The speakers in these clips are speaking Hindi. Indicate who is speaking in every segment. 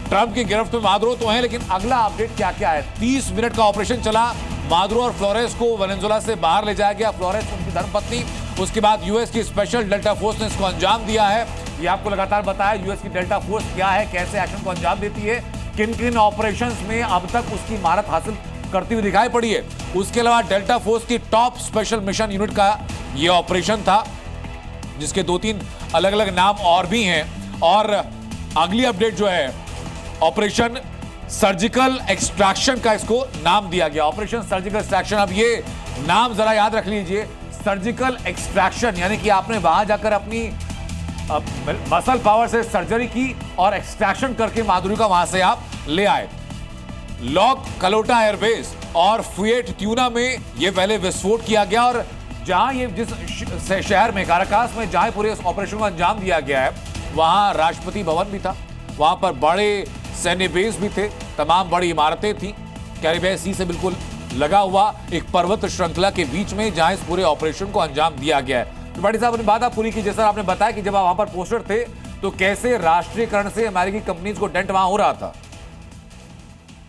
Speaker 1: ट्रंप की गिरफ्त में मादुरो तो हैं, लेकिन अगला अपडेट क्या क्या है? 30 मिनट का ऑपरेशन चला। मादुरो और फ्लोरेस को वेनेजुएला से बाहर ले जाया गया। फ्लोरेस उनकी धर्मपत्नी। उसके बाद यूएस की स्पेशल डेल्टा फोर्स ने इसको अंजाम दिया है। ये आपको लगातार बताया यूएस की डेल्टा फोर्स क्या है, कैसे एक्शन को अंजाम देती है, किन किन ऑपरेशंस में अब तक उसकी महारत हासिल करती हुई दिखाई पड़ी है। उसके अलावा डेल्टा फोर्स की टॉप स्पेशल मिशन यूनिट का ये ऑपरेशन था, जिसके 2-3 अलग अलग नाम और भी हैं। और अगली अपडेट जो है, ऑपरेशन सर्जिकल एक्सट्रैक्शन का इसको नाम दिया गया। ऑपरेशन सर्जिकल एक्सट्रैक्शन, अब ये नाम जरा याद रख लीजिए। सर्जिकल एक्सट्रैक्शन यानी कि आपने वहां जाकर अपनी मसल पावर से सर्जरी की और एक्सट्रैक्शन करके माधुरी का वहां से आप ले आए। लॉक कलोटा एयरबेस और फुएट ट्यूना में ये पहले विस्फोट किया गया, और जहां ये जिस शहर में काराकास में जहां पूरे इस ऑपरेशन को अंजाम दिया गया है, वहां राष्ट्रपति भवन भी था, वहां पर बड़े सैन्य बेस भी थे, तमाम बड़ी इमारतें थी। कैरिबियन सी से बिल्कुल लगा हुआ एक पर्वत श्रृंखला के बीच में जहां इस पूरे ऑपरेशन को अंजाम दिया गया है। तो बड़ी साहब अपनी बात आप पूरी की, जैसा आपने बताया कि जब आप वहां पर पोस्टर थे तो कैसे राष्ट्रीयकरण से अमेरिकी कंपनीज को डेंट वहां हो रहा था?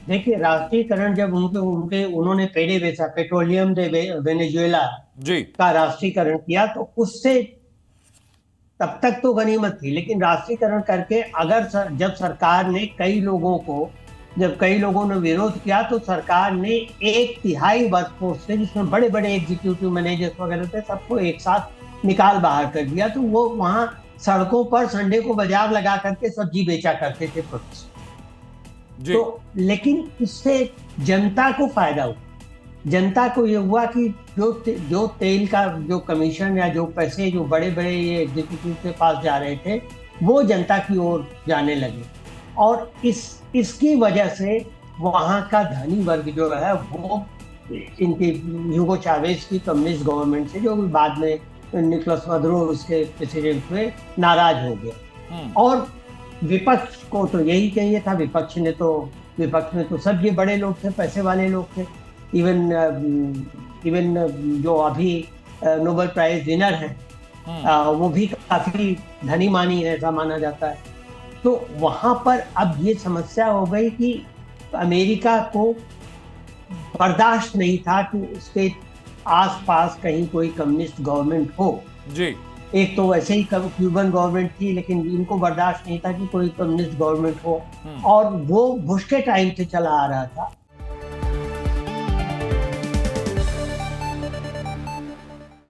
Speaker 2: देखिए, राष्ट्रीयकरण जब उन्होंने PDVSA पेट्रोलियम दे वेनेजुएला
Speaker 1: जी
Speaker 2: का राष्ट्रीयकरण किया, तो उससे तब तक तो गनीमत थी, लेकिन राष्ट्रीयकरण करके जब कई लोगों ने विरोध किया, तो सरकार ने 1/3 वर्कफोर्स से, जिसमें बड़े बड़े एग्जीक्यूटिव मैनेजर्स वगैरह थे, सबको एक साथ निकाल बाहर कर दिया। तो वो वहां सड़कों पर संडे को बाजार लगा करके सब्जी बेचा करते थे प्रोटेस्ट। तो लेकिन इससे जनता को फायदा हुआ। जनता को ये हुआ कि जो तेल का जो कमीशन या जो पैसे जो बड़े बड़े ये एग्जीक्यूटिव के पास जा रहे थे, वो जनता की ओर जाने लगे, और इसकी वजह से वहाँ का धनी वर्ग जो है वो इनकी ह्यूगो चावेज की कम्युनिस्ट गवर्नमेंट से, जो बाद में निकोलस मादुरो उसके प्रेसिडेंट हुए, नाराज हो गया। और विपक्ष को तो यही चाहिए था। विपक्ष में तो सब ये बड़े लोग थे, पैसे वाले लोग थे। इवन जो अभी नोबेल प्राइज विनर है, वो भी काफी धनी मानी है, ऐसा माना जाता है। तो वहां पर अब ये समस्या हो गई कि अमेरिका को बर्दाश्त नहीं था कि उसके आसपास कहीं कोई कम्युनिस्ट गवर्नमेंट हो।
Speaker 1: जी,
Speaker 2: एक तो वैसे ही क्यूबन गवर्नमेंट थी, लेकिन इनको बर्दाश्त नहीं था कि कोई कम्युनिस्ट गवर्नमेंट हो, और वो बुश के टाइम से चला आ रहा था।